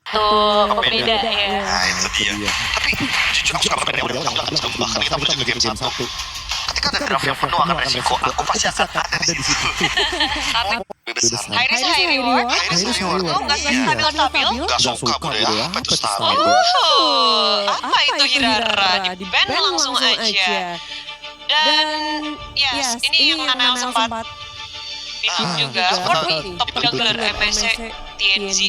Tuh, pembeda ya. Nah itu dia. Tapi jujur aku suka banget yang udah bahkan kita juga game 1. Ketika ada draft yang penuh akan resiko, aku pasti akan ada di situ. Karena Lebih besar. high risk high reward. High risk high reward. Oh, nggak stabil-stabil. Gak suka bude ya. Apa itu stabil? Apa itu Hirara? Di ban langsung aja. Dan yes, ini yang Nanael sempat bingung juga. Ford nih top juggler MSC TNZ.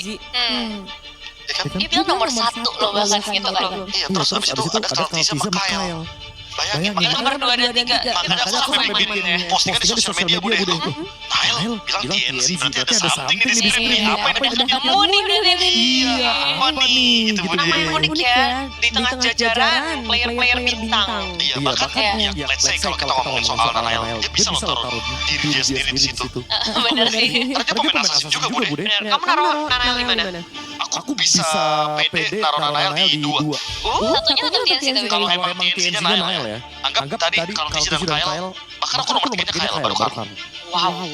Dia bilang nomor 1 loh bahkan gitu kan. Iya, terus abis itu ada Kalti sama Kyle. Bayangin, Nomor 2 dan 3. makanya aku sampai bikin postingan di sosial media bude. Kyle bilang TNZ, berarti ada something di sini. Apa ini? Udah ketemu nih berarti. Iya, apa nih? Gitu bude. Nama yang unik ya, di tengah jajaran player-player bintang. Iya, bahkan ya, let's say kalau kita ngomongin soal Nanael, dia bisa loh taruh diri dia sendiri di situ. Bener sih. Karena dia pemain asing juga bude. Bener. Kamu naruh Nanael di mana? Aku bisa pede naruh Nanael di 2. Satunya tetap TNC tapi. Kalau emang TNC-nya Nanael ya. Anggap tadi kalau TNC dan Kyle, bahkan aku nomor 3-nya Kyle baru kan. Wow.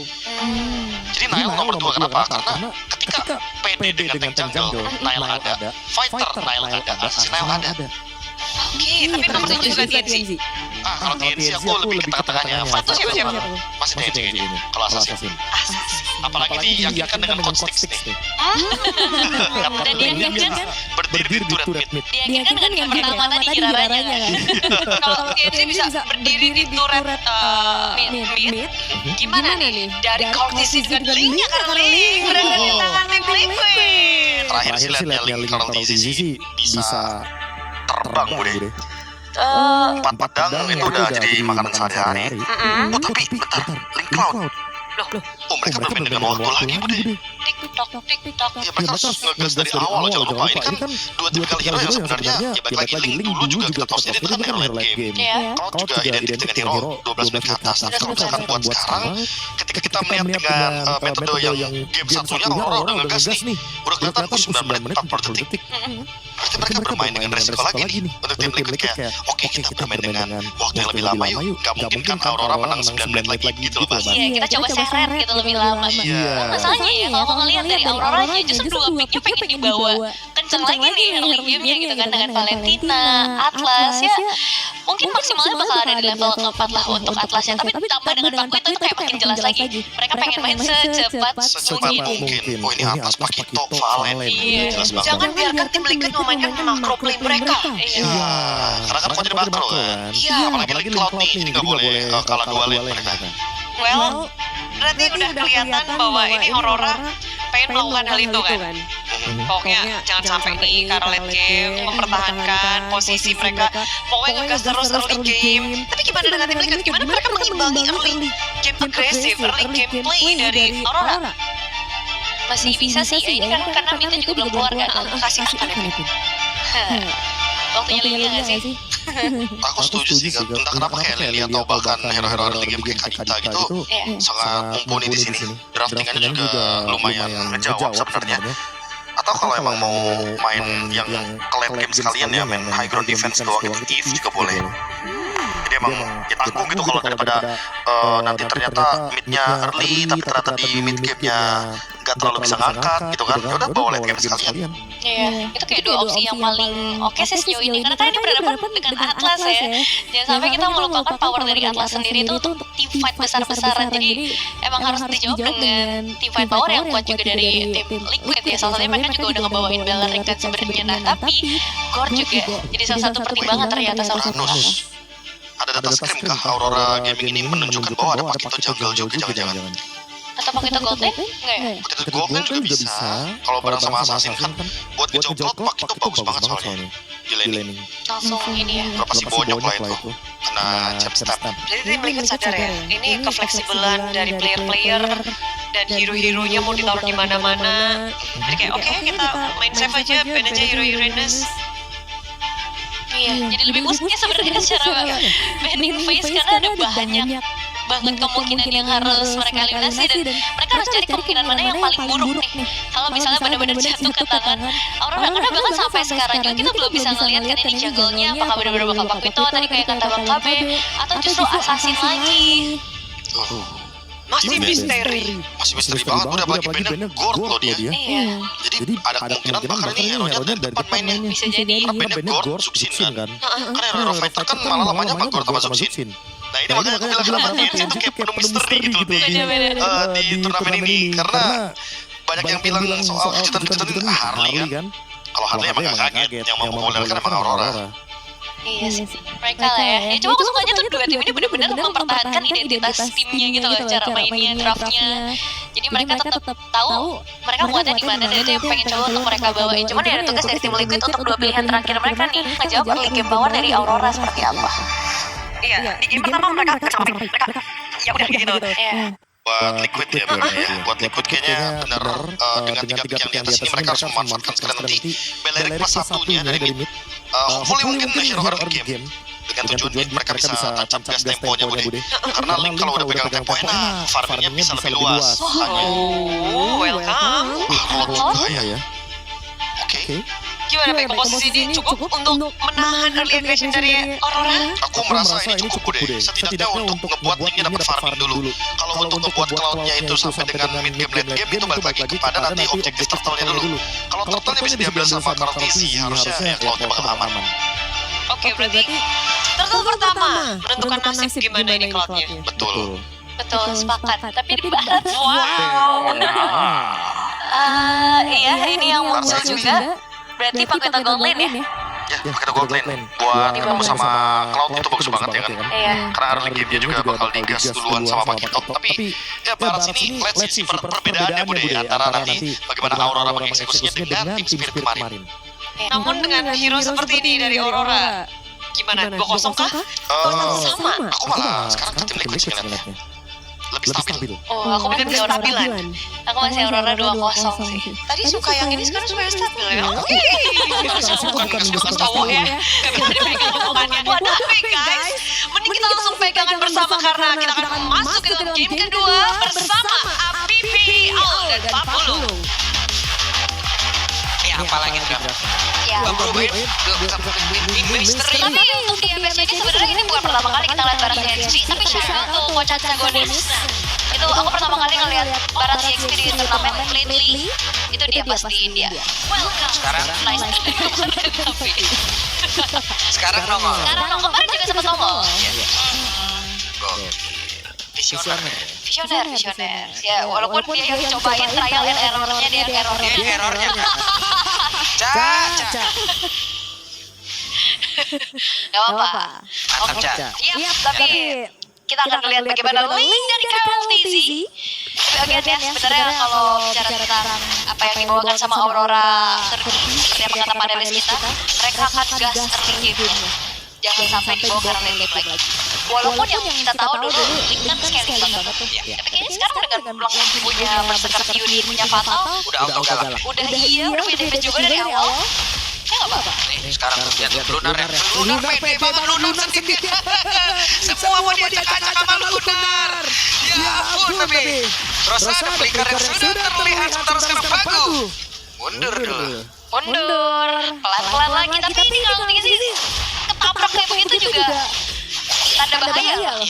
Jadi Nile nomor 2 kenapa? Karena ketika PD dengan tank jungle, Nile ada, fighter Nile ada, assassin Nile ada. Oke, tapi nomor 1 juga TNC. Kalau TNC aku lebih ke tengah-tengahnya. Satu siapa? Masih TNC kayaknya, kalau assassin. Apalagi diyakinkan dengan coach sticks nih. Dan diyakinkan Berdiri di turret mid. diyakinkan dengan game pertama tadi Hiraranya kan. Kalau TNC bisa berdiri di turret mid, gimana nih? Dari Cortizid dan Link-nya karena Link berada di tangan Link Liquid. Terakhir sih lihat Link kalau TNC sih bisa terbang bude. 4 pedang itu udah jadi makanan sehari-hari. Oh tapi bentar, Link Cloud. Oh mereka bermain dengan waktu lagi bude. Tik-tok. Ya mereka harus ngegas dari awal jangan lupa. Ini kan 2 tipikal hero yang sebenarnya ya balik lagi Link dulu juga kita tahu sendiri itu kan hero late game. Cloud juga identik dengan hero 12 menit ke atas. Nah kalau misalkan buat sekarang ketika kita melihat dengan metode yang game satunya Aurora udah ngegas nih. Udah kelihatan 9 menit 4 detik. Berarti mereka bermain dengan resiko lagi nih. Untuk tim Liquid kayak oke kita bermain dengan waktu yang lebih lama yuk. Gak mungkin kan Aurora menang 9 menit lagi gitu loh Mas. Iya, kita coba seret gitu lebih lama. Masalahnya ya kalau aku ngeliat dari Aurora aja justru 2 picknya pengen dibawa kenceng lagi nih early game-nya gitu kan dengan Valentina, Atlas ya. Mungkin maksimalnya bakal ada di level keempat lah untuk Atlasnya. Tapi ditambah dengan Pakuito itu kayak makin jelas lagi. Mereka pengen main secepat mungkin. Oh ini Atlas Pakuito, Valen. Iya. Jangan biarkan tim Liquid memainkan macro play mereka. Iya. Karena kan jadi makro kan. Iya. Apalagi Cloud nih, ini nggak boleh kalah 2 lane mereka. Well, berarti udah kelihatan bahwa ini Aurora pengen melakukan hal itu kan. Pokoknya jangan sampai nih karena late game mempertahankan posisi mereka. Pokoknya ngegas terus early game. Tapi gimana dengan tim Liquid? Gimana mereka mengimbangi early game agresif, early gameplay dari Aurora? Masih bisa sih, ini kan karena Mita juga belum keluar kan. Kasih makan ya. Waktunya Lilia nggak sih? Aku setuju sih, entah kenapa kayak Lilia atau bahkan hero-hero early game kayak Kadita gitu sangat mumpuni di sini. Draftingannya juga lumayan ngejawab sebenarnya. Atau kalau emang mau main yang ke late game sekalian ya, main high ground defense doang gitu, Eve juga boleh. Jadi emang ya tanggung gitu kalau daripada nanti ternyata midnya early tapi ternyata di mid game-nya nggak terlalu bisa ngangkat gitu kan. Ya udah bawa late game sekalian. Iya, itu kayak 2 opsi yang paling oke sih sejauh ini. Karena kan ini berhadapan dengan Atlas ya. Jangan sampai kita melupakan power dari Atlas sendiri itu untuk team fight besar-besaran. Jadi emang harus dijawab dengan team fight power yang kuat juga dari tim Liquid ya. Salah satunya mereka juga udah ngebawain Beleric kan sebenarnya. Nah tapi Gord juga jadi salah satu pertimbangan ternyata sama Ranus. Ada data scrim kah Aurora Gaming ini menunjukkan bahwa ada Paquito jungle juga jangan-jangan. atau Paquito Gold Lane? Enggak ya? Paquito Gold Lane juga bisa. Kalau bareng sama Assassin kan buat ngejoblot Paquito bagus banget soalnya di laning. Langsung ini ya. Berapa sih bonyok lah itu kena chap step. Jadi tim Liquid sadar ya, ini kefleksibelan dari player-player dan hero-heronya mau ditaruh di mana-mana. Jadi kayak oke, kita main safe aja, ban aja hero-heronya. Iya, jadi lebih musiknya sebenarnya secara banning phase karena ada banyak banget kemungkinan yang harus mereka eliminasi dan mereka harus cari kemungkinan mana yang paling buruk nih. Kalau misalnya benar-benar jatuh ke tangan Aurora, karena bahkan sampai sekarang juga kita belum bisa ngelihat kan ini jungle-nya apakah benar-benar bakal Paquito tadi kayak kata Bang Kabe atau justru Assassin lagi. Masih misteri. Masih misteri banget, udah bagi bandnya Gord loh dia. Iya. Jadi ada kemungkinan bahkan ini hero-nya dari depan mainnya. Bisa jadi. Karena bandnya Gord, Subsin kan. Karena hero fighter kan malah lamanya sama Gord sama Subsin. Nah ini makanya aku bilang kenapa TNC itu kayak penuh misteri gitu di turnamen ini. Karena banyak yang bilang soal kejutan-kejutan Harley kan. Kalau Harley emang gak kaget, yang mempopulerkan emang Aurora. Iya sih, mereka lah ya. Cuma aku sukanya tuh dua tim ini benar-benar mempertahankan identitas timnya gitu loh, cara mainnya, draftnya. Jadi mereka tetap tahu mereka kuatnya di mana dan itu yang pengen coba untuk mereka bawain. Cuman ya ada tugas dari tim Liquid untuk dua pilihan terakhir mereka nih, ngejawab early game power dari Aurora seperti apa. Iya, di game pertama mereka ya udah gitu. Buat Liquid ya berarti ya. Buat Liquid kayaknya benar dengan tiga pick yang di atas ini mereka harus memanfaatkan sekali nanti Belerik plus satunya dari mid. Hopefully mungkin hero early game dengan tujuan mid mereka bisa tancap gas temponya Bude. Karena Link kalau udah pegang tempo enak, farmingnya bisa lebih luas. Oh, welcome. Bahaya ya. Oke. Gimana Bek, komposisi ini cukup untuk menahan early aggression dari Aurora? Aku merasa ini cukup Bude. Setidaknya untuk ngebuat Linknya dapat farming dulu. Kalau untuk ngebuat cloudnya itu sampai dengan mid game late game itu balik lagi kepada nanti objektif turtle-nya dulu. Kalau turtle-nya bisa diambil sama Kartisi, harusnya cloudnya bakal aman. Oke, berarti turtle pertama menentukan nasib gimana ini cloudnya. Betul. Betul, sepakat. Tapi di barat, wow. Iya, ini yang muncul juga. Berarti pakai toggle lane ya? Ya, pakai gold lane buat ketemu sama Cloud itu bagus banget ya kan? Iya. Karena early game-nya juga bakal digas duluan sama Pakai Top. Tapi ya barat sini let's see perbedaannya Bude antara nanti bagaimana Aurora mengeksekusinya dengan tim Spirit kemarin. Namun dengan hero seperti ini dari Aurora, gimana? 2-0 kah? Sama. Aku malah sekarang ke tim Liquid sih ngeliatnya. Lebih stabil. Oh, aku pikir ke Aurora bilang. Aku masih Aurora 2-0 sih. Tadi suka yang ini, sekarang suka yang stabil ya. Oke. Bukan cowok ya. Gak bisa dipegang omongannya. Waduh guys, mending kita langsung pegangan bersama karena kita akan masuk ke dalam game kedua bersama APPL dan Papulung. Ya apalagi enggak. Ya, misteri. Tapi untuk di MSC ini sebenarnya ini bukan pertama kali kita lihat Barat CXP, tapi shout untuk Coach Antagonis. Itu aku pertama kali ngelihat Barat CXP di turnamen lately. Itu dia pas di India. Welcome. Sekarang Sekarang nongol. Kemarin juga sempat nongol. Visioner. Ya, walaupun dia yang cobain trial and errornya dia errornya. Caca. Gak apa-apa. Mantap, Ca. Iya, tapi kita akan melihat bagaimana Link dari Carol Tizzy. Bagiannya sebenarnya kalau bicara tentang apa yang dibawakan sama Aurora seperti apa kata panelis kita, mereka akan gas early game. Jangan sampai dibawa karena late game lagi. Walaupun yang kita tahu dulu Link kan scaling banget tuh. Tapi kayaknya sekarang dengan langsung punya Berserker Fury, punya Fatal, Udah auto galak. udah benefit juga dari awal. Ya nggak apa-apa. Sekarang lihat Lunar ya. Lunar pede banget Lunar sedikit. Semua mau dia acak-acak sama Lunar. Ya ampun Bebe. Terus ada flicker yang sudah terlihat sebentar sekarang Pagu. Mundur dulu. Pelan-pelan lagi. Tapi ini kalau sih ketabrak kayak begitu juga tanda bahaya loh.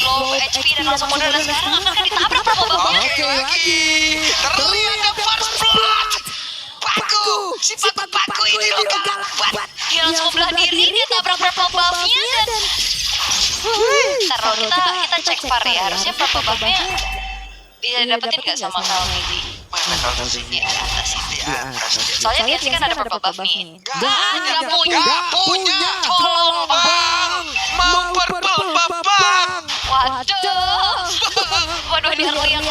Low HP dan langsung mundur dan sekarang akan ditabrak Purple. Oke lagi. Terlihat the first blood. Paku, si Paku ini lo galak banget. Dia langsung belah diri, dia tabrak Purple Buff-nya dan taruh kita cek VAR ya. Harusnya Purple Buff-nya bisa dapetin gak sama Kalmizi? Di atas ini. Soalnya dia sih kan ada Purple Buff nih. Gak punya. Tolong bang, mau Purple Buff bang. Waduh ini Harley yang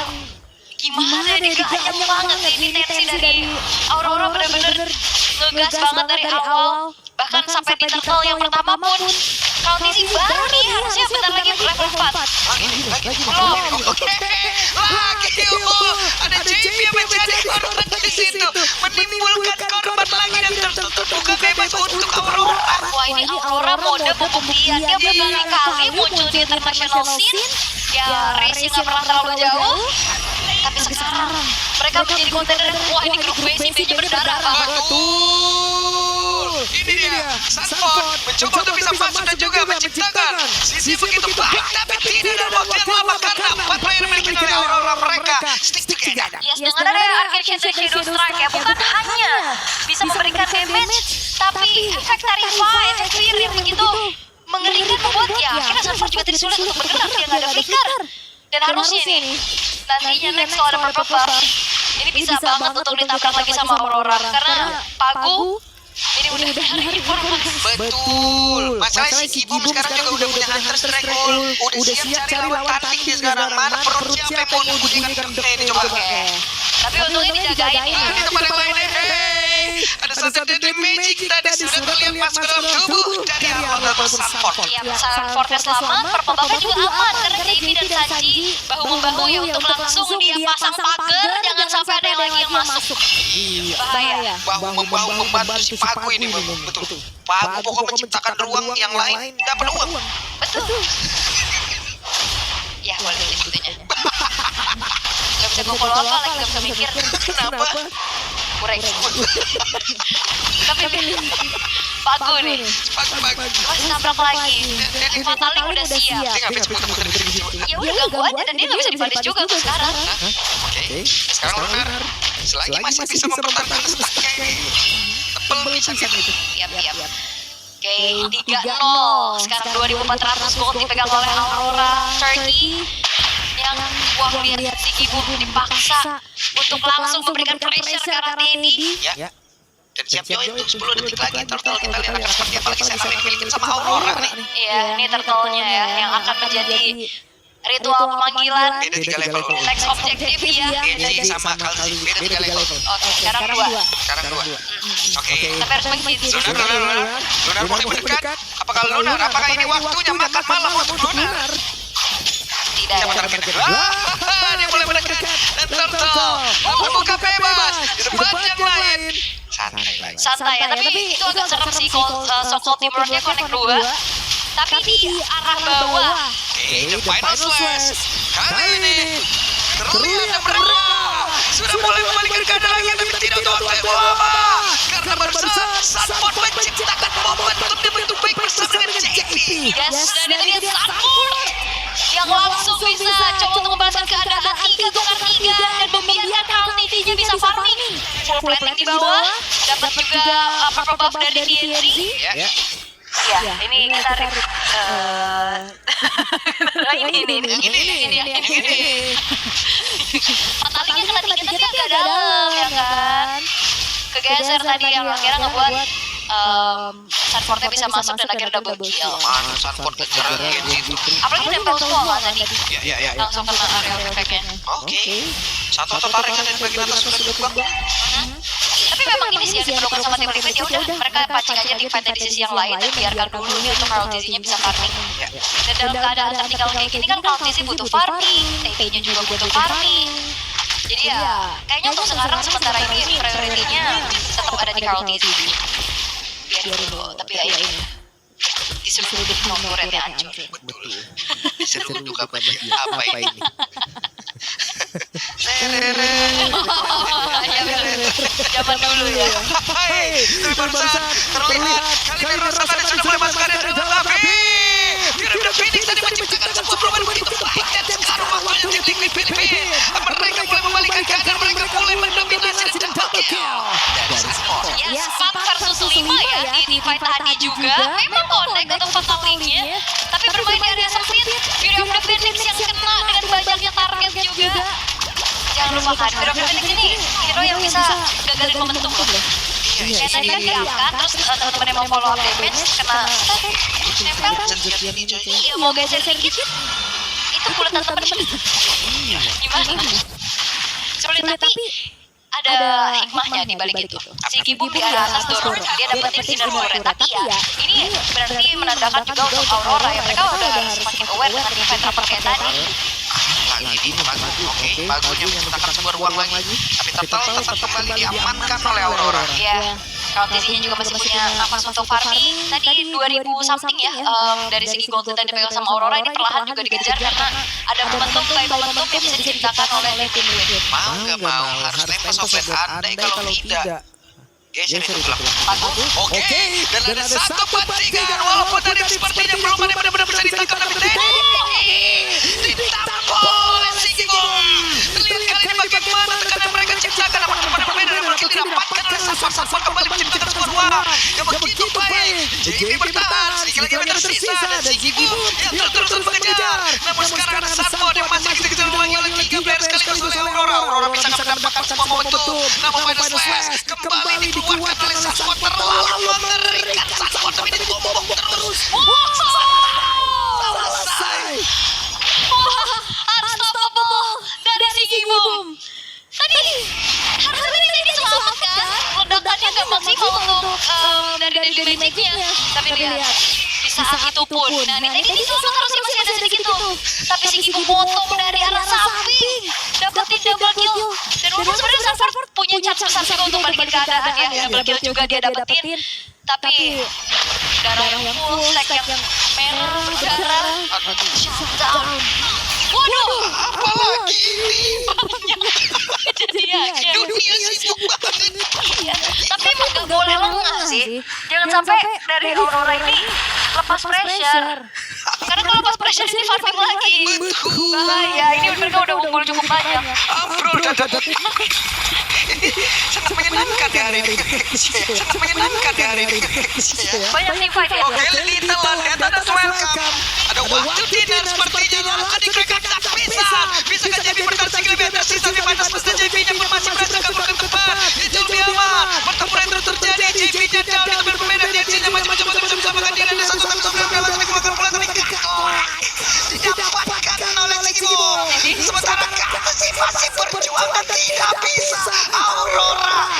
gimana nih, gayam banget ini tensi dari Aurora bener-bener ngegas banget dari awal. Bahkan sampai di turtle yang pertama pun kalau Tizzy baru nih harusnya bentar lagi level 4. Belum. Lagi ada JP yang menjadi korban di situ, menimbulkan korban lagi dan terbuka bebas untuk Aurora. Wah ini Aurora mode pembuktian, dia berkali-kali muncul di international scene. Ya racing gak pernah terlalu jauh. Tapi sekarang mereka menjadi kontender dan wah ini grup B sih B-nya berdarah Pak. Betul. Ini dia Sanford mencoba untuk bisa masuk dan juga menciptakan sisi begitu baik, tapi tidak ada waktu yang lama karena 4 player dimiliki oleh Aurora mereka. Stick together. Yes, dengan adanya Arcade Shadow Strike ya, bukan hanya bisa memberikan damage, tapi efek Tarifa, efek Fear yang begitu mengerikan membuat ya akhirnya Sanford juga tidak sulit untuk bergerak, dia nggak ada flicker. Dan harusnya nih, nantinya next kalau ada purple buff, ini bisa banget untuk ditabrak lagi sama Aurora, karena Pagu ini udah dari informasi. Betul. Masalahnya si Kibum sekarang juga udah punya Hunter Strike Ball. Udah siap cari lawan tanding dia sekarang. Mana perut siapa yang mau gunakan ini coba. Tapi untungnya dijagain ya. Ini teman yang lain. Ada satu Deadly Magic tadi sudah terlihat masuk ke dalam tubuh dari Aurora Sanford. Ya, Sanfordnya selamat, purple buff-nya juga aman karena JV dan Sanji bahu-membahu ya untuk langsung dia pasang pagar, jangan sampai ada yang lagi yang masuk. Bahaya. Bahu-membahu membantu si Pagu ini. Betul. Pagu pokoknya menciptakan ruang yang lain dapat uang. Betul. Ya, boleh disebutnya. Gak bisa gue follow apa lagi, gak bisa mikir. Kenapa? Kurang. Tapi Pagu nih. Pagu. Masih nabrak lagi. Dan Fatali udah siap. Dia nggak bisa putar-putar di sini. Ya udah ganggu aja dan dia gak bisa dibalas juga tuh sekarang. Oke. Sekarang Lunar. Selagi masih bisa mempertahankan stacknya ini. Tebel bisa gitu. Yap. Oke, 3-0. Sekarang 2.400 gold dipegang oleh Aurora Turkey. Yang wah lihat si Kibum dipaksa untuk langsung memberikan pressure ke arah Teddy. Ya. Dan siap join tuh 10 detik lagi. Turtle kita lihat akan seperti apa lagi setup yang dimiliki sama Aurora nih. Iya, ini turtle-nya ya yang akan menjadi ritual pemanggilan. Beda 3 level. Next objective ya. Ini sama Kalsi. Beda 3 level. Oke, sekarang 2. Sekarang 2. Oke. Tapi harus menghitung. Lunar mulai mendekat. Apakah Lunar? Apakah ini waktunya makan malam untuk Lunar? Tidak. Siapa targetnya? Dia mulai mendekat. Dan Turtle membuka bebas di depan yang lain. Santai ya, tapi itu agak serem sih so-called teamworknya connect 2. Tapi di arah bawah. Oke, the final slash. Kali ini terlihat yang berbeda. Sudah mulai membalikan keadaan lagi, tapi tidak untuk waktu yang lama. Karena barusan Sanford menciptakan momentum yang begitu baik bersama dengan JP. Yes, dan kita lihat Sanford yang langsung bisa coba untuk membalaskan keadaan 3-3 dan membiarkan Crown-TT-nya bisa farming. Full plating di bawah, dapat juga purple buff dari TNZ. Ya. Ya, ini kita ini. Fatalinya kena dikit tapi agak dalam ya kan. Kegeser tadi yang akhirnya ngebuat Sanfordnya bisa masuk dan akhirnya double kill. Mana Sanford kejar Genji itu? Apalagi nempel semua tadi. Ya. Langsung kena area efeknya. Oke. Satu tertarik dari bagian atas sudah dibuang. Tapi memang ini sih yang diperlukan sama tim Liquid, ya udah mereka pancing aja tim fight di sisi yang lain dan biarkan dulu nih untuk RLTC-nya bisa farming. Dan dalam keadaan taktikal kayak gini kan RLTC butuh farming, TP-nya juga butuh farming. Jadi ya kayaknya untuk sekarang sementara ini prioritinya tetap ada di RLTC. Biar dulu, tapi ya ini disuruh nomornya hancur. Betul. Seru juga apa ini? Ya bener, zaman dulu ya. Tapi barusan terlihat kali ini Rosa tadi sudah mulai masuk area dalam api. Dia udah Phoenix tadi menciptakan sebuah perubahan begitu baik dan sekarang waktunya tim Filipin. Mereka mulai membalikan keadaan, mereka mulai mendominasi dan double kill. Dari Sanford. Ya, 4 versus 5 ya di fight tadi juga. Memang connect untuk Fatalinya, tapi bermain di area sempit. Fury of the Phoenix yang kena dengan banyaknya target juga. Jangan lupakan, Fury of the Phoenix ini hero yang bisa gagalin momentum loh. Kayak tadi kan diangkat, terus teman-teman yang mau follow up damage, kena nempel. Iya, mau geser dikit. Itu bulatan temen. Gimana? Sulit, tapi ada hikmahnya di balik itu. Si Kibum di area atas dorong, dia dapetin sinar turret. Tapi ya, ini berarti menandakan juga untuk Aurora ya. Mereka udah semakin aware dengan event trapper kayak tadi. Lagi oke, bagunya menciptakan sebuah ruang lagi. Tapi tetap kembali diamankan oleh Aurora. Iya. Kalau TC-nya juga masih punya nafas untuk farming. Tadi 2000 something ya dari segi gold yang dipegang sama Aurora ini perlahan juga dikejar karena ada momentum yang bisa diciptakan oleh tim Liquid. Mau nggak mau harus nempel sosmed andai kalau tidak Geser itu belakang. Pagu. Oke, dan ada satu pancingan walaupun tadi sepertinya belum ada benar-benar bisa ditangkap tapi Teddy ditampol Sigi Bom. Terlihat kali ini bagaimana tekanan mereka ciptakan namun benar-benar mungkin didapatkan oleh support kembali menciptakan sebuah ruang yang begitu baik. JP bertahan, sedikit lagi mereka tersisa dan Sigi Bom yang terus mengejar. Namun sekarang ada Sanford yang masih dikejar lagi oleh 3 player sekaligus oleh Aurora. Aurora bisa mendapatkan sebuah momentum. Namun Final Slash kembali dikeluarkan oleh Sanford terlalu mengerikan. Sanford tapi ditumbuk terus. Selesai. Unstoppable dari Sigi Boom. Tadi harusnya tadi diselamatkan. Ledakannya nggak maksimal untuk dari Magic-nya. Tapi lihat di saat itu pun, nah ini diselamatkan harusnya masih ada sedikit tuh. Tapi Sigi Boom potong dari arah samping, dapetin double kill. Dan walaupun sebenarnya Sanford punya chance besar juga untuk balikin keadaan ya, double kill juga dia dapetin. Tapi darah yang full, stack yang merah berdarah, shutdown. Waduh, Apalagi ini? kejadiannya. Dunia sibuk banget. Tapi emang gak boleh lengah sih. Jangan sampai dari Aurora ini lepas pressure. Karena kalau lepas pressure ini farming lagi. Bahaya, ini mereka udah ngumpul cukup banyak. Bro, ini sangat menyenangkan ya hari ini. Sangat menyenangkan ya hari ini. Banyak team fight ya. Oke, Little Landed welcome. Ada waktu dinner sepertinya. Tadi mereka tak bisa kan JP bertahan sekali lebih tersisa di panas mesti JP-nya pun masih berhasil kabur ke depan. Itu dia mah. Pertempuran terus terjadi. JP-nya jauh di teman pemain dan JP-nya macam-macam bersama kan dia ada satu didapatkan oleh Sigi Bom. Sementara kasih masih perjuangan tidak bisa. Aurora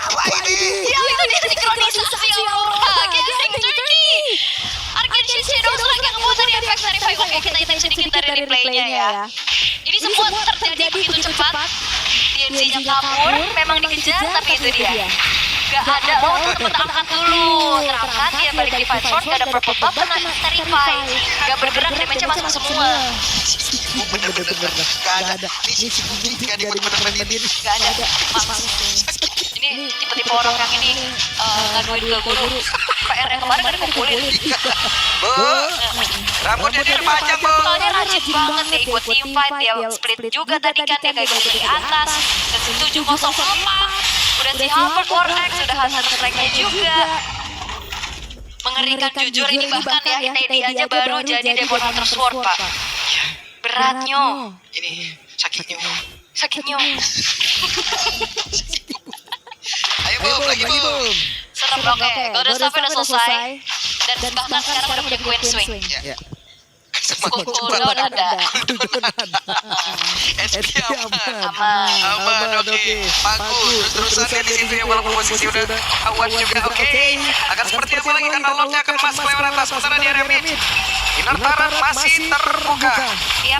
apa ini? Ya itu dia sinkronisasi Aurora. Getting dirty. Arcane Shadows lagi yang membuat tadi efek dari Five. Oke, kita hitung sedikit dari replaynya ya. Ini semua terjadi begitu cepat. TNC-nya kabur, memang dikejar, tapi itu dia. Gak ada untuk terangkat dulu. Terangkat, dia balik di fight sword, gak ada purple buff, kena terrify. Gak bergerak, damage-nya masuk semua. Bener-bener gak ada. Ini Sigi gak bener-bener ini. Gak ada. Ini tipe-tipe orang yang ini ngaduin ke guru. PR yang kemarin kan dikumpulin. Bu, rambutnya dia panjang, Bu. Soalnya rajin banget ya buat team fight. Dia split juga tadi kan, dia kayak gitu di atas. Dan 704. Udah si Halberd War X, udah Hunter Strike-nya juga. Mengerikan jujur ini bahkan ya, Teddy aja baru jadi Demon Hunter Sword, Pak. Beratnya. Ini sakitnya. Sakitnya. Ayo, Bu, lagi, Bu. Serem, oke. Golden Staff udah selesai. Dan bahkan sekarang udah punya Queen Swing. Ya. Cooldown ada. SP aman. Aman. Oke. Bagus. Terus-terusan kan di sini walaupun posisi udah awan juga. Oke. Akan seperti apa lagi karena Lordnya akan masuk lewat atas. Sementara di area mid. Inner turret masih terbuka. Iya.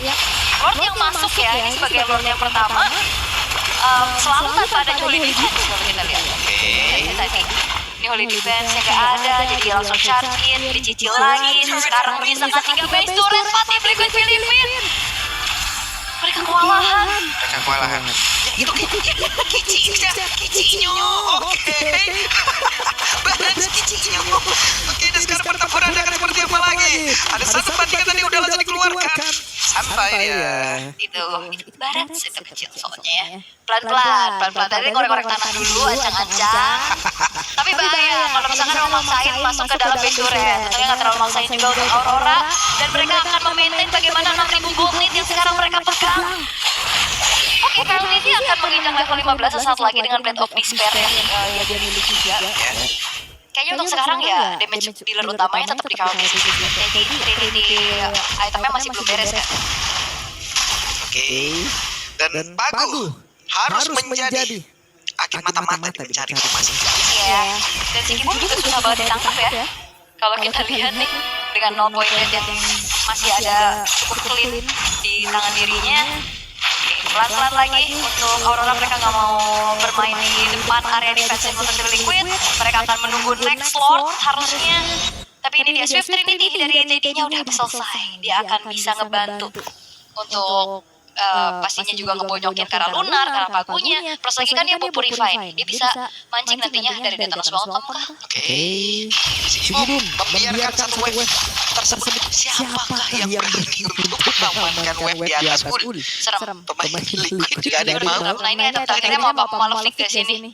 Lord yang masuk ya, ini sebagai Lord yang pertama. Selalu tanpa ada Holy Defense kalau kita lihat. Oke. Tadi. Ini Holy Defense-nya gak ada, jadi dia langsung charge in, dicicil lagi. Sekarang menyisakan 3 base turret, Fatih Liquid Filipin. Mereka kewalahan. Itu kicinya. Oke. Balance kicinya. Oke, dan sekarang pertempuran akan seperti apa lagi? Ada satu bandingan tadi udah langsung dikeluarkan. Santai ya. Itu barat sudah kecil soalnya ya. Pelan-pelan. Tadi korek-korek tanah dulu, ancang-ancang. Tapi bahaya kalau misalkan mau maksain masuk ke dalam base turret. Tentunya nggak terlalu maksain juga untuk Aurora. Dan mereka akan memaintain bagaimana 6.000 gold lead yang sekarang mereka pegang. Oke, Carl ini akan menginjak level 15 sesaat lagi dengan Blade of Despair yang dia miliki juga. Kayaknya untuk sekarang ya damage dealer utamanya tetap di Carl Trinity itemnya masih belum beres kan? Oke. Dan Pagu harus menjadi agen mata-mata di mencari informasi. Iya. Dan Sigi Boom juga susah banget ditangkap ya. Kalau kita lihat nih dengan 0 point rate yang masih ada cukup clean di tangan dirinya. Pelan-pelan lagi untuk Aurora, mereka nggak mau bermain di depan area defensive untuk Liquid. Mereka akan menunggu next Lord harusnya. Tapi ini dia Swift Trinity dari Teddy-nya udah selesai. Dia akan bisa ngebantu untuk pastinya juga ngebonyokin Kara Lunar, Kara Pagunya. Plus lagi kan dia mau purify. Dia bisa mancing nantinya dari Daedalus Welcome kah? Oke. Si Ibu membiarkan satu wave tersebut. Siapakah yang berani untuk mengamankan wave di atas Uli? Serem. Pemain Liquid juga ada yang mau. Nah ini ada taktiknya mau apa Malefic ke sini.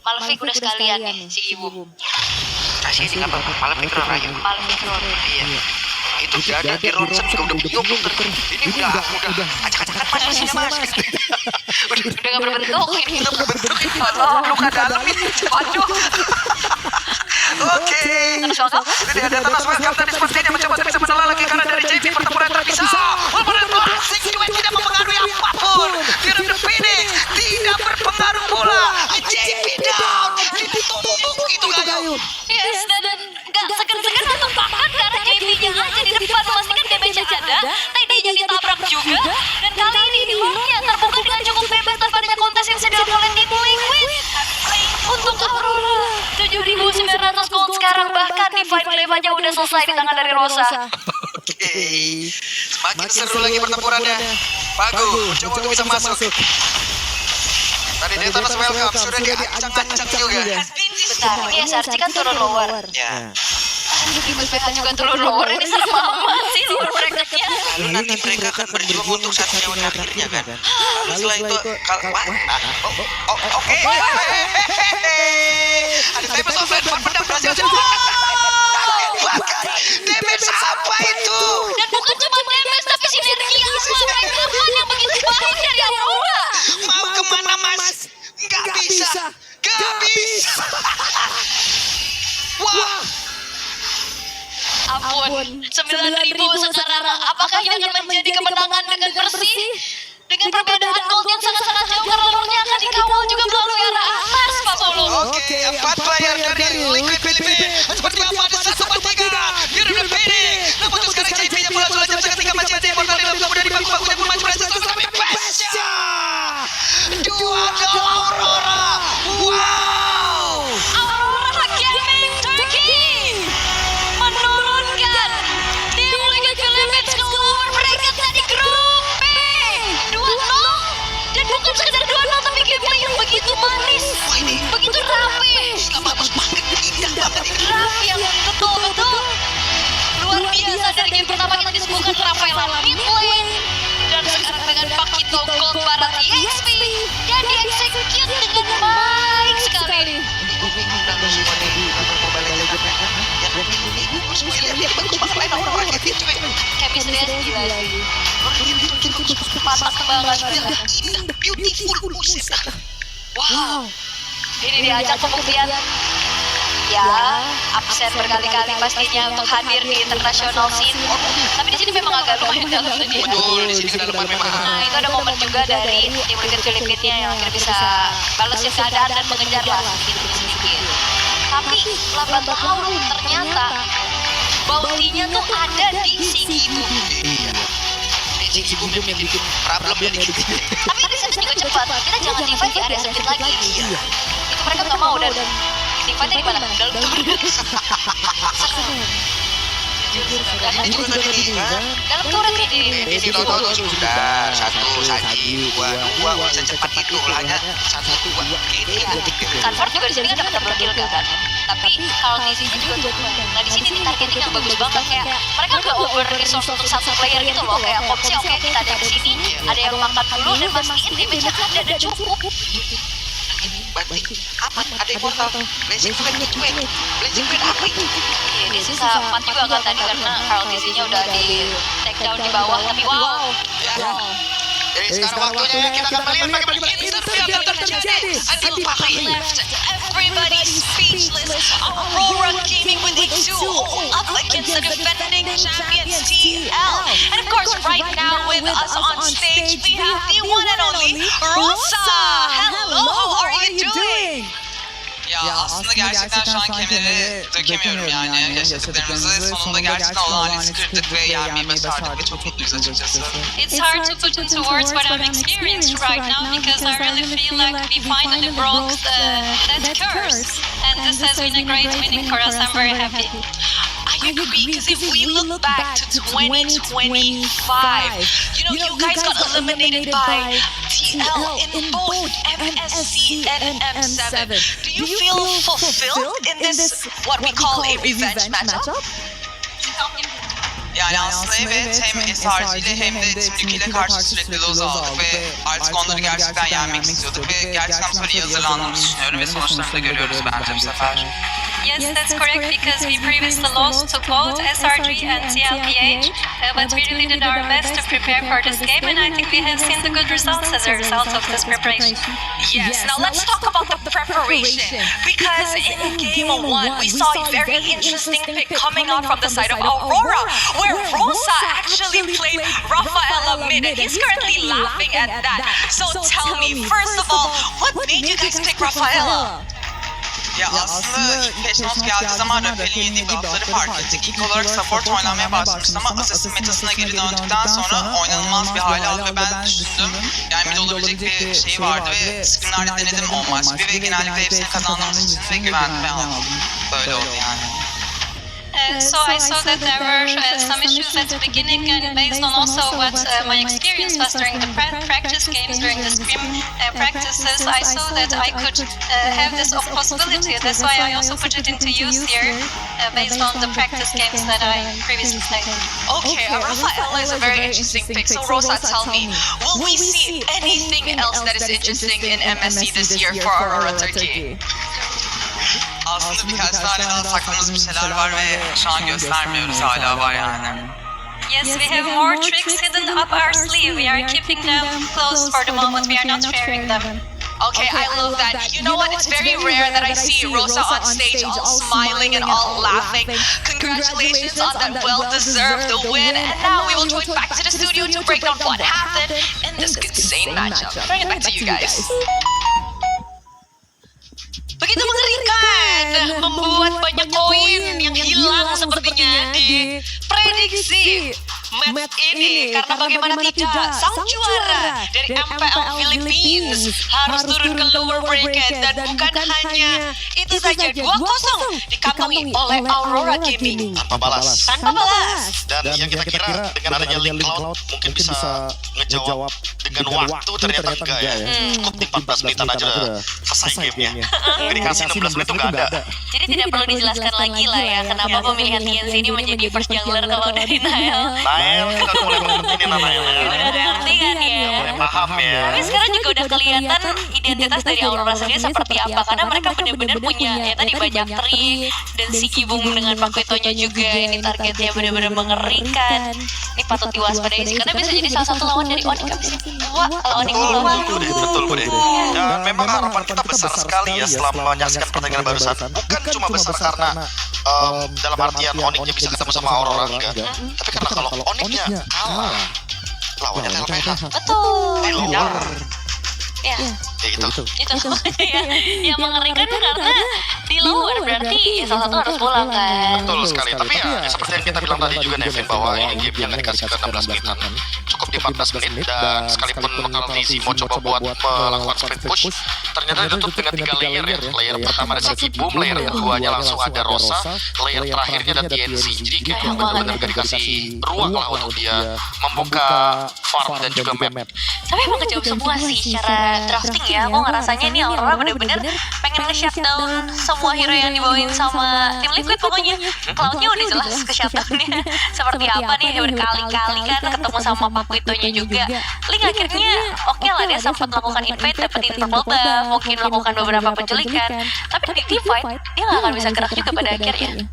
Malefic udah sekalian nih si Ibu. Kasih ini apa? Malefic Roar aja. Malefic Roar. Iya. Itu jaga di ronsen juga udah bingung. Ini udah acak-acakan mas. Udah gak berbentuk ini. Udah berbentuk ini. Luka dalam ini. Waduh. Oke. Jadi ada Thanos Welcome tadi sepertinya mencoba untuk bisa menelan lagi karena dari JP pertempuran terpisah. Walaupun Toxic juga tidak mempengaruhi apapun. Fear of the Phoenix tidak berpengaruh pula. JP down. Ditumbuk itu kayu. Yes, dan gak segan-segan untuk bahkan karena JP-nya aja di depan memastikan damage-nya ada. Tadinya ditabrak juga. Dan kali ini di hooknya terbuka dengan cukup bebas tanpa adanya kontes yang sedang oleh tim Liquid. Untuk Aurora 7.900 gold sekarang, bahkan Divine Glaive-nya udah selesai di tangan dari Rosa. Oke. Semakin seru lagi pertempurannya. Bagus, coba untuk bisa masuk. Tadi dia Thanos Welcome sudah diancang-ancang juga. Bentar, ini SRC kan turun lower. Ya. Ibu PH juga turun lower. Ini serem banget sih lower bracketnya. Lalu nanti mereka akan berjuang untuk satu nyawa terakhirnya kan. Lalu setelah itu oke. Ada Tempest of Fate, pedang berhasil. Damage apa itu? Dan bukan cuma damage tapi sinergi asma mereka yang begitu baik dari Aurora. Mau kemana mas? Gak bisa. Wah. Ampun, 9.000 sekarang. Apakah ini akan menjadi kemenangan dengan bersih? Dengan perbedaan gold yang sangat-sangat jauh karena lornya akan dikawal juga melalui arah atas, Pak Polo. Oke, 4 player dari Liquid PDB. Seperti apa di 1-4-3? Fear of the Phoenix. Namun terus sekarang JP-nya mulai sudah jam ketika masih ada Immortal dalam kemudian di bangku-bangkunya pun maju berhasil sampai Basya. Dua Aurora. Wow. Aurora Gaming Turkey menurunkan tim Liquid Philippines ke lower bracket dari grup B 2-0, dan bukan sekedar 2-0 tapi gameplay yang begitu manis, begitu rapi, Bagus banget, indah banget ini. rapi yang betul-betul luar biasa. Dari game pertama kita disuguhkan Rafaela mid lane, dan sekarang dengan Pakito Gold Barat EXP, dan di-execute dengan baik sekali. Chemistry-nya gila lagi. Patah banget. Beautiful. Wow. Ini diajak pembuktian. Ya, absen berkali-kali pastinya untuk hadir di international scene. Tapi di sini memang agak lumayan dalam tadi. Betul, di sini kedalaman memang. Nah, itu ada momen juga dari tim Liquid Philippines yang akhirnya bisa balesin keadaan dan mengejar lah sedikit-sedikit. Tapi lambat laun ternyata bounty-nya tuh ada di si Ibu. Iya. Si Ibu yang bikin problem ya dikit. Tapi reset juga cepat. Kita jangan divide di area sempit lagi. Iya. Itu mereka nggak mau, dan divide di mana? Dalam turret. Ini juga tadi kan. Dalam turret ini. Di sini tahu sudah 1 saji 2 secepat itu ulahnya 1 2. Sanford juga di sini kan dapat double kill kan. Tapi kalau di sini juga tuh. Nah di sini targeting yang bagus banget, kayak mereka nggak over resource untuk satu player gitu loh. Kayak Komsi oke kita ada di sini, ada yang makan dulu dan mastiin damage-nya ada dan cukup. Banting apa? Ada Immortal. Blazing Blade apa itu? Iya, dia sisa 4 juga kan tadi karena Carl Dizzy-nya udah di take down di bawah. Tapi wow. Jadi sekarang waktunya kita akan melihat bagaimana interview yang terjadi. Adil Pahri. Everybody speechless. Aurora Gaming with a 2 up against the defending champions TL. And of course, right now with us on stage, we have the one and only Rosa. Hello, how are you doing? Ya aslında gerçekten şu an kemeri dökemiyorum yani. Yaşadıklarımızı sonunda gerçekten olağanüstü kırdık ve yenmeyi başardık ve çok mutluyuz açıkçası. It's hard to put into words what I'm experienced right now because I really feel like we finally broke that curse. And this has been a great winning for us. I'm very happy. I agree, because if we look back to 2025, you guys got eliminated by TL in both MSC and M7. Do you feel fulfilled in this, what we call a revenge matchup? Yani aslında evet, hem SRG ile hem de Team karşı sürekli loz aldık ve artık onları gerçekten yenmek istiyorduk ve gerçekten bu sefer iyi hazırlandığımızı düşünüyorum ve sonuçlarını da görüyoruz bence bu sefer. Yes, that's correct, because we previously lost to both SRG and TLPH, but we really did our best to prepare for this game, and I think we have seen the good results as a result of this preparation. Yes, now let's talk about the preparation, because in Game 1, we saw a very interesting pick coming out from the side of Aurora, where Rosa actually played Rafaela mid, and he's currently laughing at that. So tell me, first of all, what made you guys pick Rafaela? Ya aslında ilk patch note geldiği zaman Rafael'in yediği buff'ları fark ettik. İlk olarak support oynamaya başlamıştı ama Assassin metasına geri döndükten sonra oynanılmaz bir hale aldı ve ben düşündüm. Yani mid olabilecek bir şey vardı ve scrimlerde denedim olmaz ve genellikle hepsini kazandığımız için ve güvendim ve aldım. Böyle oldu yani. So I saw that there were some issues at the beginning, and based on also what my experience was during the practice games, during the scrim practices, I saw that I could have this possibility. That's why I also put it into use here, based on the practice games that I previously played. Okay, Rafaela is a very interesting pick. So Rosa, tell me, will we see anything else that is interesting in MSC this year for Aurora Turkey? Aslında birkaç tane daha sakladığımız bir şeyler var ve şu an göstermiyoruz, hala var yani. Yes, we have more tricks hidden up our sleeve. We are keeping them close for the moment. We are not sharing them. Okay, I love that. You know what? It's very rare that I see Rosa on stage all smiling and all laughing. Congratulations on that well-deserved win. And now we will join back to the studio to break down what happened in this insane matchup. Bring it back to you guys. Begitu mengerikan, membuat banyak poin yang hilang sepertinya di prediksi match ini. Karena bagaimana tidak, sang juara dari MPL Philippines harus turun ke lower bracket. Dan bukan hanya itu saja, 2-0 dikantongi oleh Aurora Gaming. Tanpa balas. Tanpa balas. Dan yang kita kira dengan adanya Link Cloud mungkin bisa ngejawab dengan waktu, ternyata enggak ya. Cukup di 14 menitan aja udah selesai gamenya. Dikasih 16 menit itu nggak ada. Jadi tidak perlu dijelaskan lagi lah ya, kenapa pemilihan TNZ ini menjadi first jungler kalau dari Nael. Nael kan mulai ini Nael ya. Udah ngerti kan ya? Mulai paham ya. Tapi sekarang juga udah kelihatan identitas dari Aurora sendiri seperti apa, karena mereka benar-benar punya ya tadi banyak trik, dan si Gibung dengan Pakuitonya juga ini targetnya benar-benar mengerikan. Ini patut diwaspadai sih, karena bisa jadi salah satu lawan dari Onyx abis ini. Wah, kalau Onyx keluar. Betul Bude. Dan memang harapan kita besar sekali ya setelah menyaksikan pertandingan barusan. Bukan cuma besar karena dalam artian Onyxnya bisa ketemu sama Aurora enggak. Tapi karena kalau Onyxnya kalah, lawannya LPH. Betul. Di luar. Ya. Itu. Yang mengerikan karena di luar berarti salah satu harus pulang kan. Betul sekali. Tapi ya seperti yang kita bilang tadi juga Nevin, bahwa ini game yang dikasih ke 16 menitan cukup di 14 menit, dan sekalipun kalau Zimo coba buat melakukan split push, ternyata ditutup dengan 3 layer ya. Layer pertama ada si Boom, layer keduanya langsung ada Rosa, layer terakhirnya ada TNC. Jadi kayak benar-benar gak dikasih ruang lah untuk dia membuka farm dan juga map. Tapi emang kejauh semua sih secara drafting ya. Aku ngerasanya ini Aurora bener-bener pengen nge-shutdown semua hero yang dibawain sama tim Liquid pokoknya. Cloud-nya udah jelas ke-shutdownnya seperti apa nih, berkali-kali kan ketemu sama Pakuitonya juga. Link akhirnya oke lah, dia sempat melakukan invade, dapetin purple buff, mungkin melakukan beberapa penculikan. Tapi di team fight dia gak akan bisa gerak juga pada akhirnya.